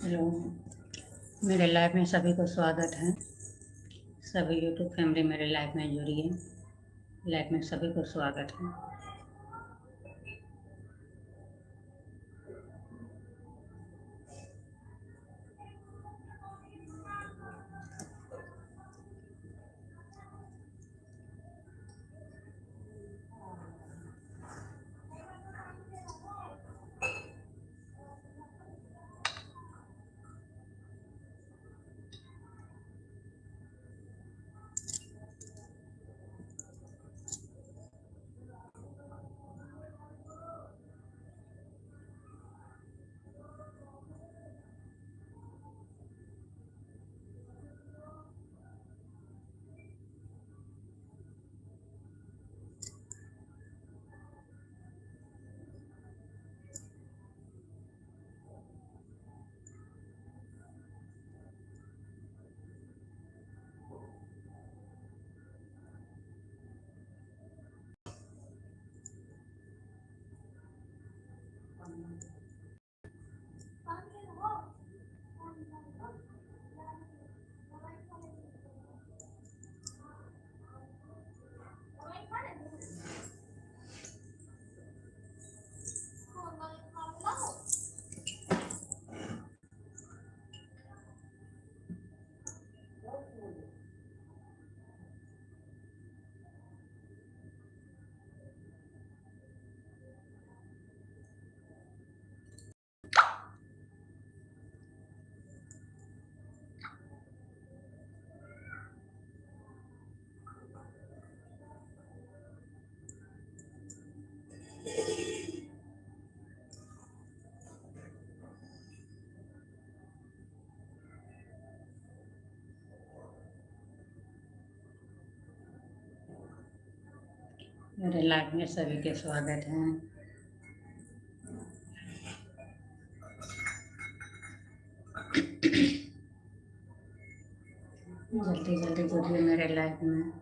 Hello. मेरे life में सभी को स्वागत है। सभी यूट्यूब फैमिली मेरे लाइफ में जुड़ी है। लाइफ में सभी को स्वागत है। मेरे लाइफ में सभी के स्वागत है। जल्दी जल्दी जुड़िए मेरे लाइफ में।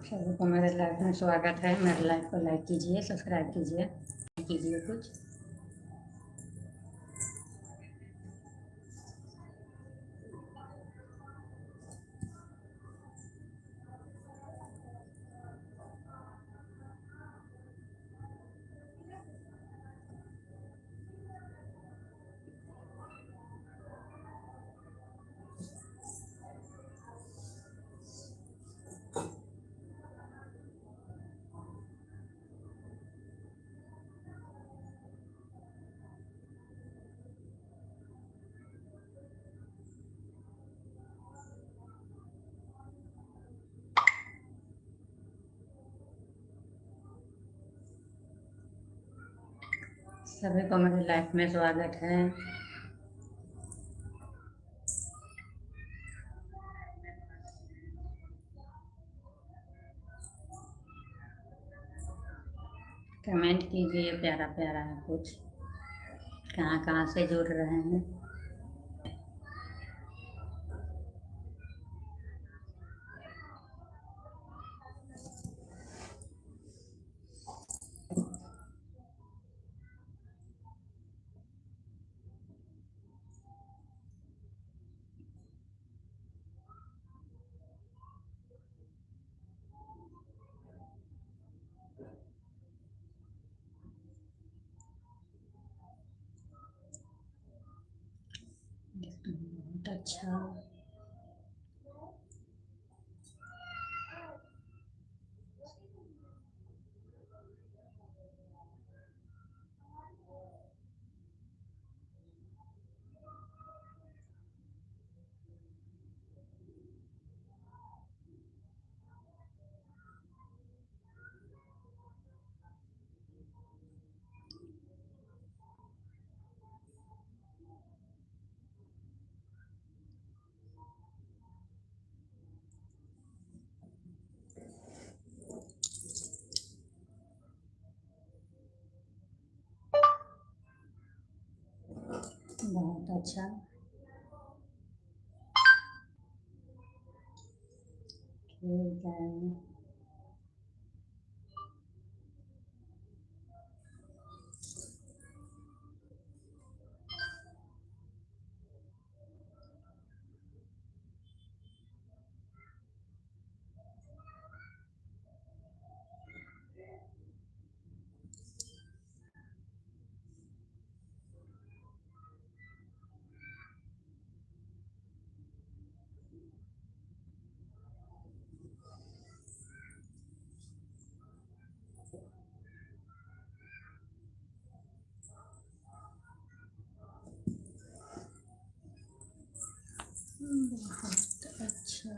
सभी को मेरे लाइफ में स्वागत है। मेरे लाइफ को लाइक कीजिए, सब्सक्राइब कीजिए, कीजिए कुछ। सभी को मेरे लाइफ में स्वागत है। कमेंट कीजिए, प्यारा प्यारा है कुछ। कहाँ कहाँ से जुड़ रहे हैं। बहुत अच्छा। अच्छा, ठीक है। बहुत अच्छा,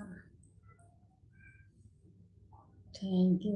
थैंक यू।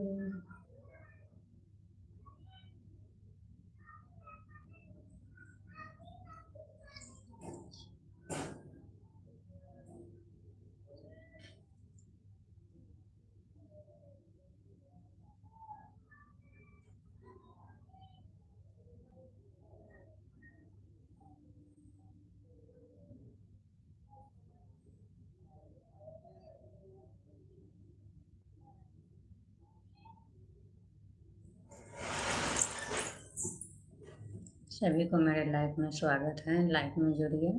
सभी को मेरे लाइफ में स्वागत है। लाइफ में जुड़िए,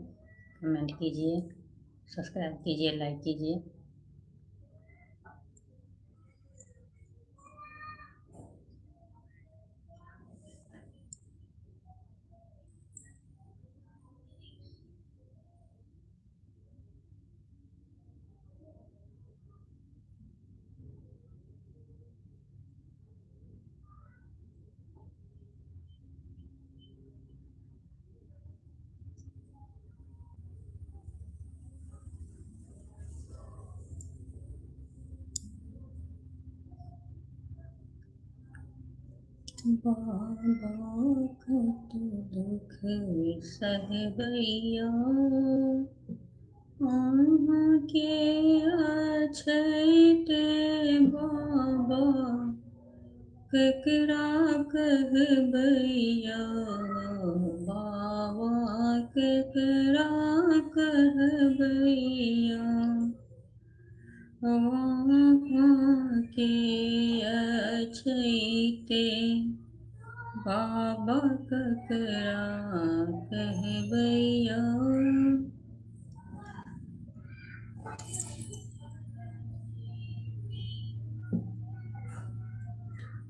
कमेंट कीजिए, सब्सक्राइब कीजिए, लाइक कीजिए। बाबा कत दुख सहबैया, के अछैत बाबा केकरा कहबैया, बाबा केकरा कहबैया, के अछैते बाबा केकरा कहबैया।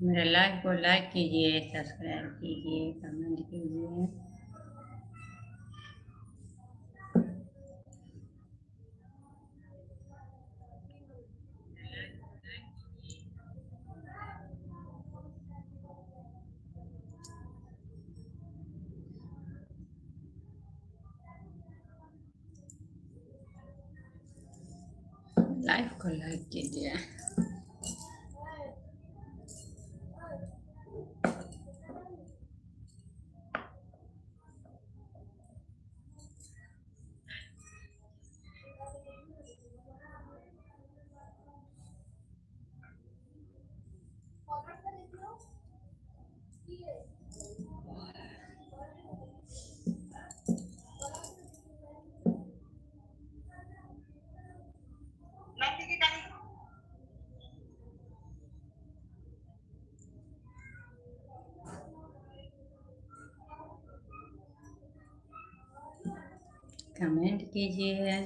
मेरे लाइव को लाइक कीजिए, सब्सक्राइब कीजिए, कमेंट कीजिए। लाइव को लाइक कीजिए। कमेंट कीजिए।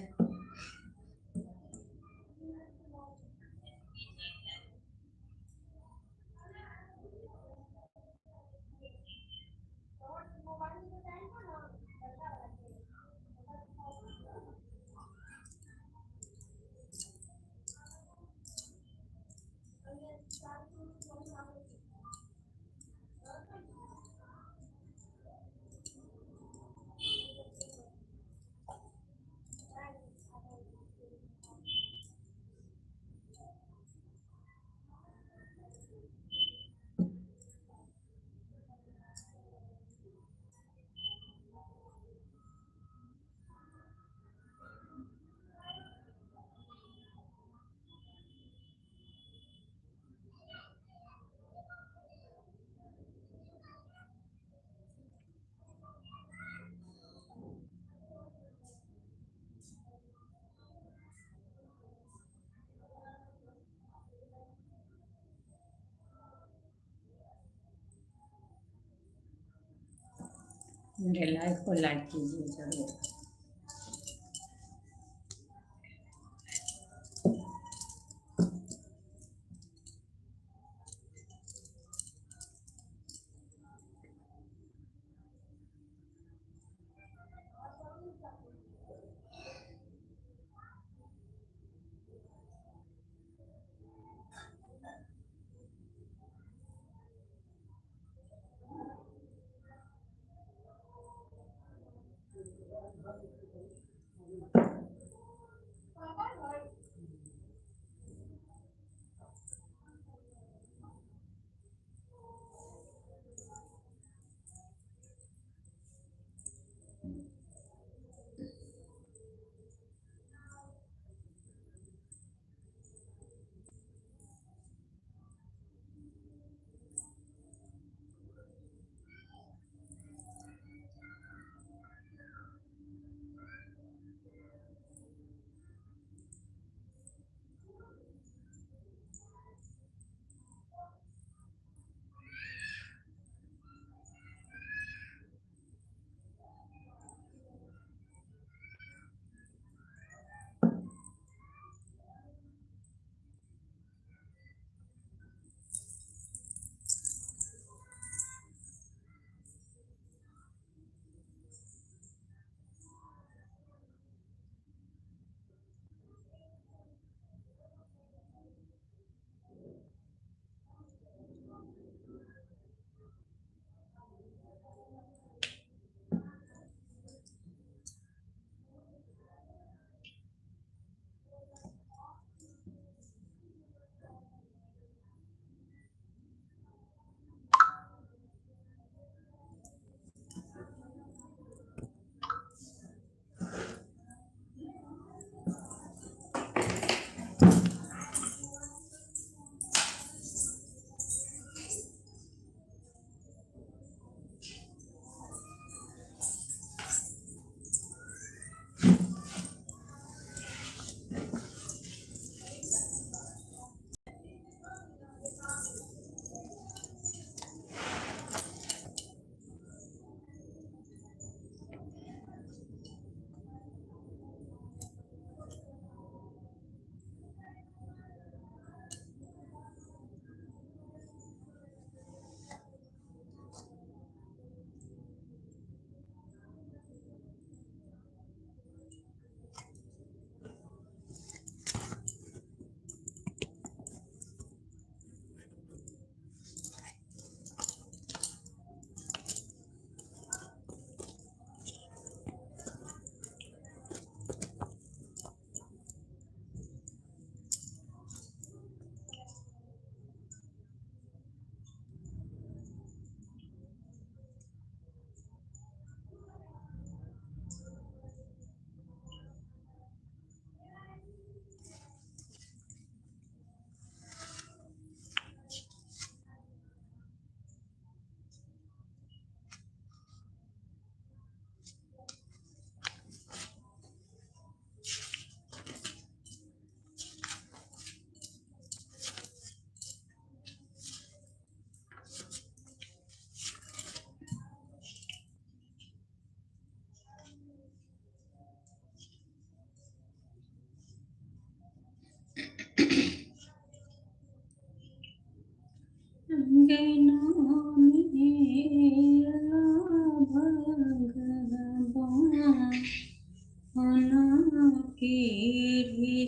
मेरे लाइव को लाइक कीजिए जरूर।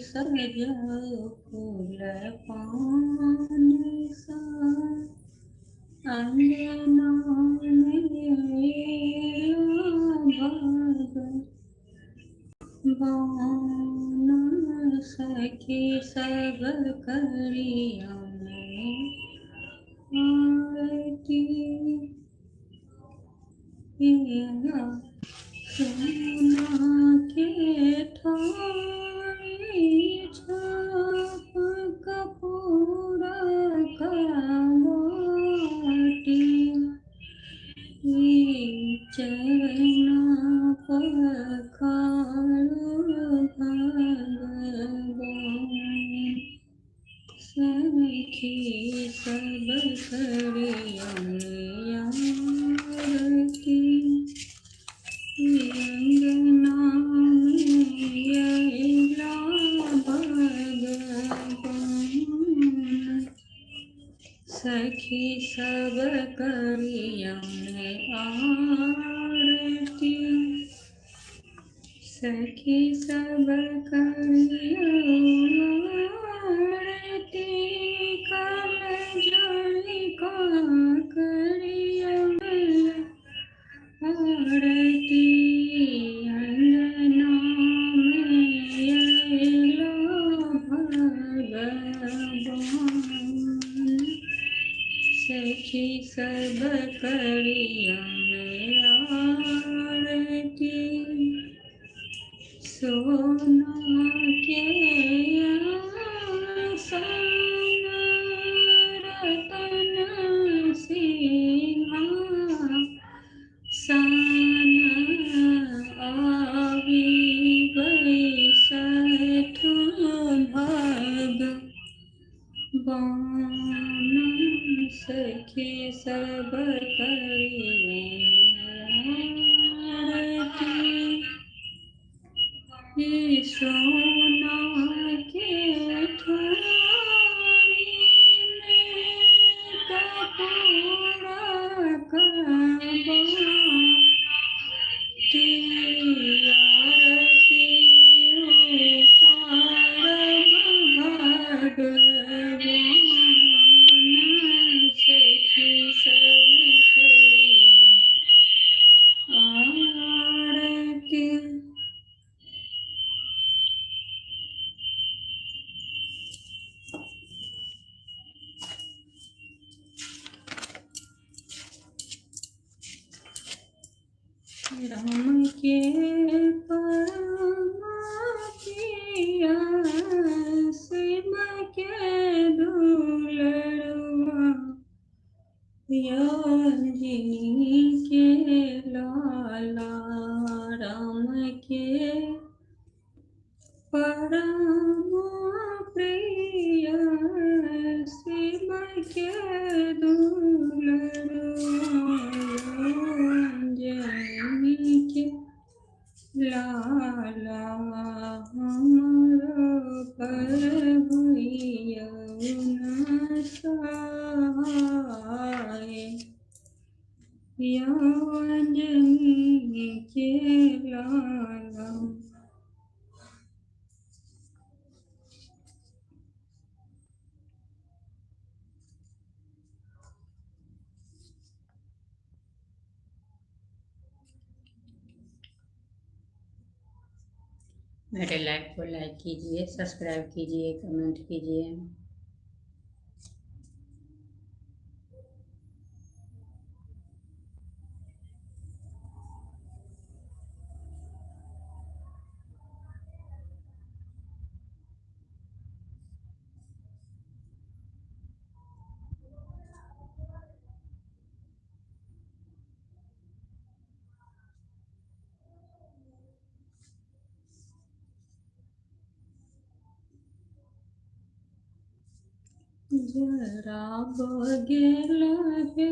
सजो फूल पान सा अंगना बान सखी सब करिया आरती सोना के थाली छाप कपूर काटी चरना पखारो भगवान सखी सब करिया आरती सखी सब करियौने आरती, सखी सब करियौ आरती, कल जोड़ी का करियौ आरती, अंगना में अइलो भगवान, सखी सब करियौने आरती, सोना के आसन रतन सिंहासन, आवी बैसथु भगवान, सखी सब करियौ सोना के थारी में कपूर बाती, आरती उतारब भगवान, सखी सब करियौ आरती। राम के परमा किया, शिव के दुलरुआ, अंजनी के लाला, राम के परम प्रिय, शिव के दुलरुआ, अंजनी के लाला, हमरो पर भइयौ न सहाय, अंजनी के लाला। मेरे लाइव को लाइक कीजिए, सब्सक्राइब कीजिए, कमेंट कीजिए। जरा बगेल हे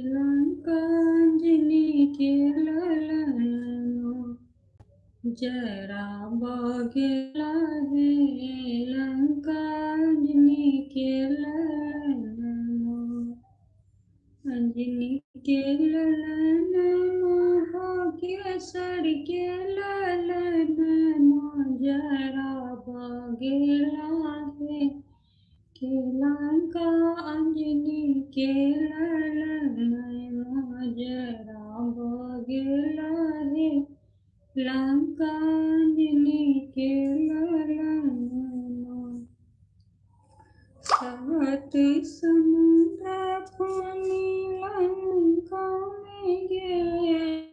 लंकांजनी के ललनो, जरा बगेल हे लंकांजनी के ललनो, अंजनी के ललनो भाग्यसर के ललनो, जरा बगेल हे के लंका अंजनी के ललनो, जरा बगेल हे लंका अंजनी के ललनो, सात समुद्र पानी लंका में गेलनी,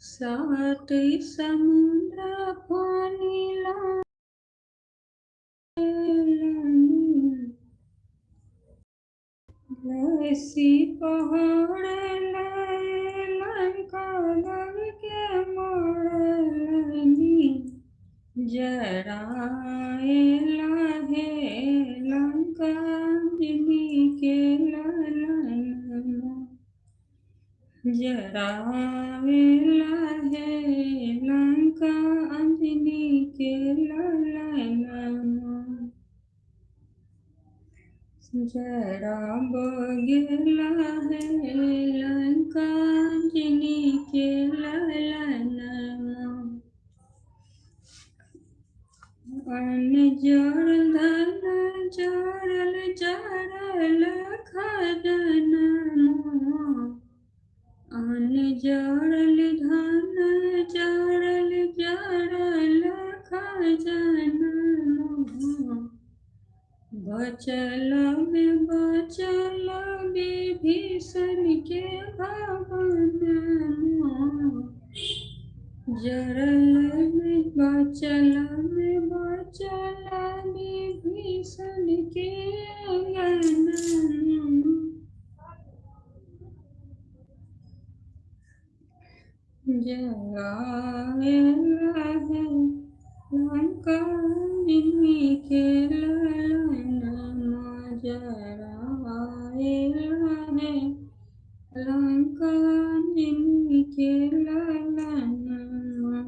सात समुद्र पानी लसी पहाड़ लंका लग के मरनी, जराएला हे लंका अंजनी के ललनो, जराएला हे लंका अंजनी के ललनो, जरा बगेला है लंका जिनी के ललनमा अन्न जड़ धन जड़ल जड़ल खजनमा अन्न जड़ल धन जड़ल जड़ल खजनमा बचल में बचल विभीषण के भवनमा जरल में बचल विभीषण के अंगनमा जरावेला है लंका जिनी के ललनमा जरावेला है लंका जिनी के ललनमा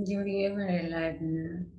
जुड़िए मेरे लाइफ में।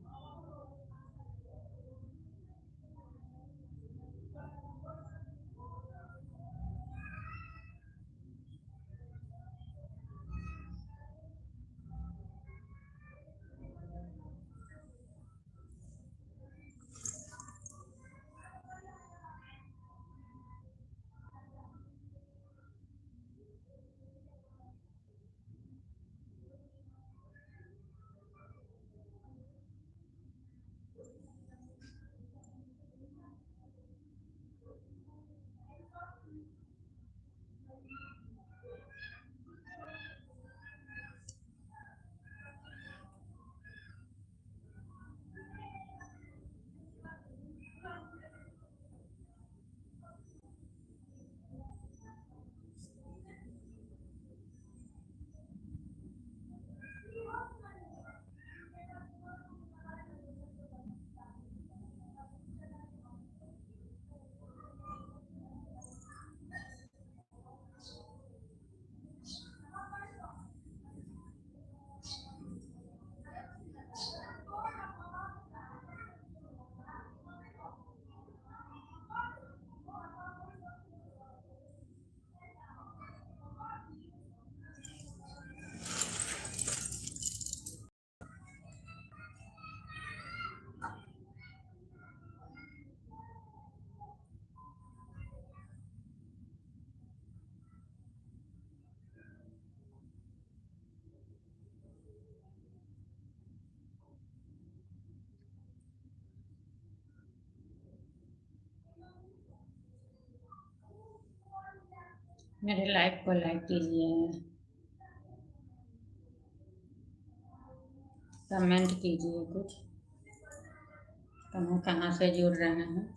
मेरे लाइफ को लाइक कीजिए, कमेंट कीजिए कुछ, कहाँ से जुड़ रहे हैं।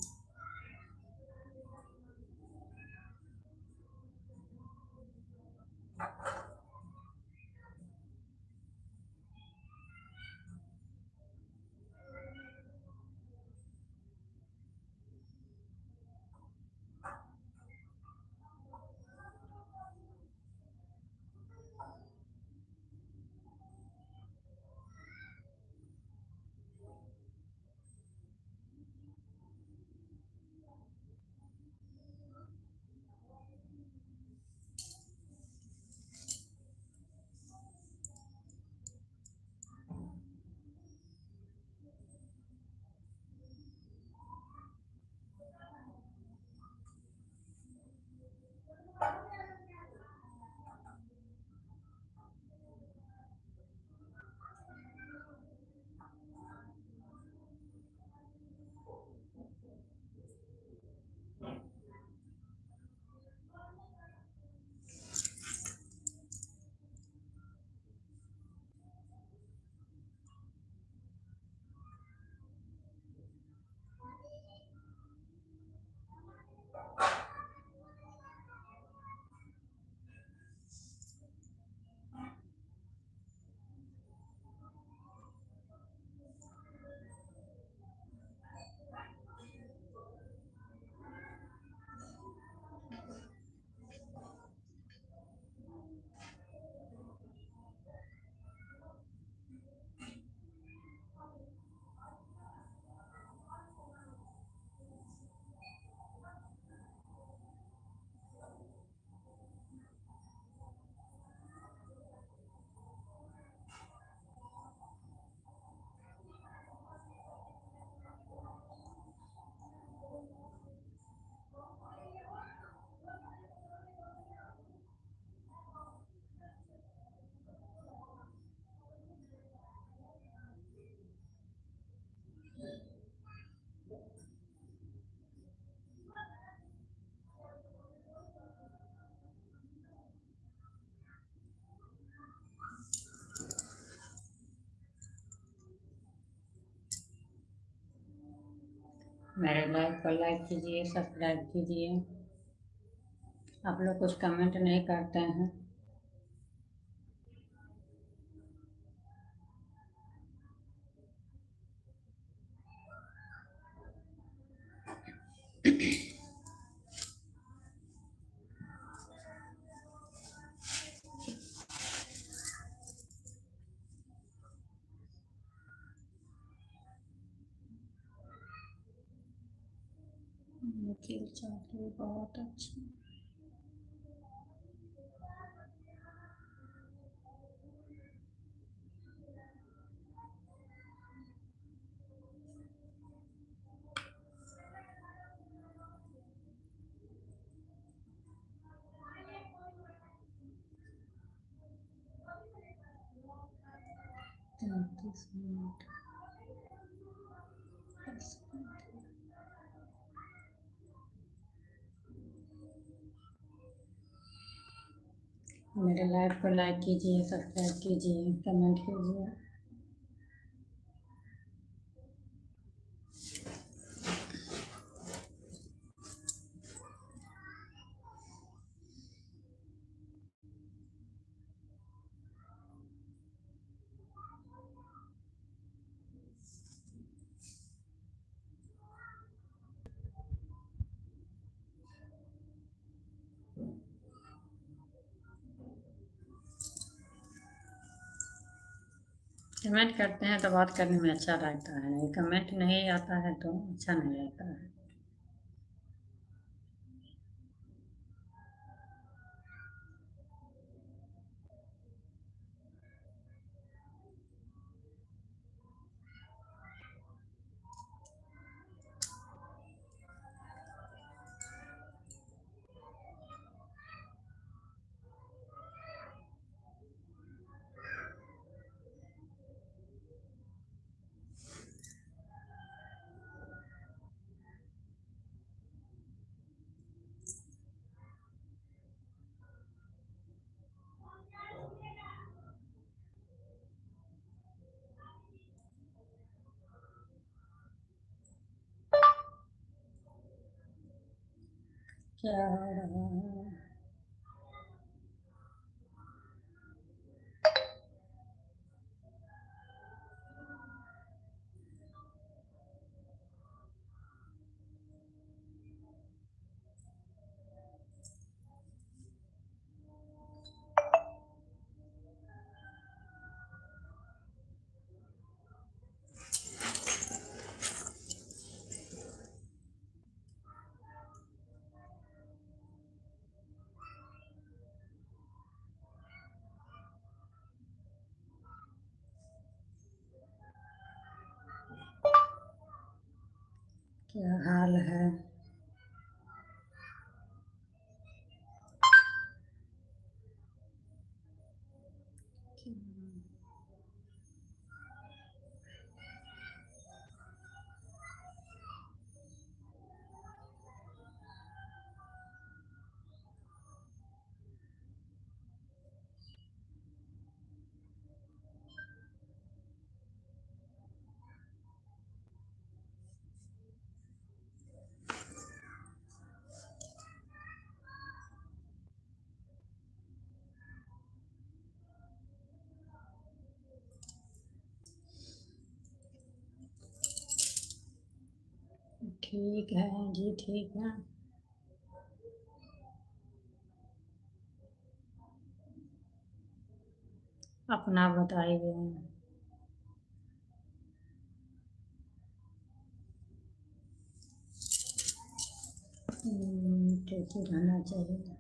मेरे लाइफ को लाइक कीजिए, सब्सक्राइब कीजिए। आप लोग कुछ कमेंट नहीं करते हैं। निखिल चौधरी बहुत अच्छा। तैंतीस मिनट मेरे लाइव को लाइक कीजिए, सब्सक्राइब कीजिए, कमेंट कीजिए। कमेंट करते हैं तो बात करने में अच्छा लगता है, नहीं कमेंट नहीं आता है तो अच्छा नहीं लगता है। क्या हो रहा है? क्या हाल है? ठीक है जी, ठीक है। अपना बताइए। ठीक ही रहना चाहिए।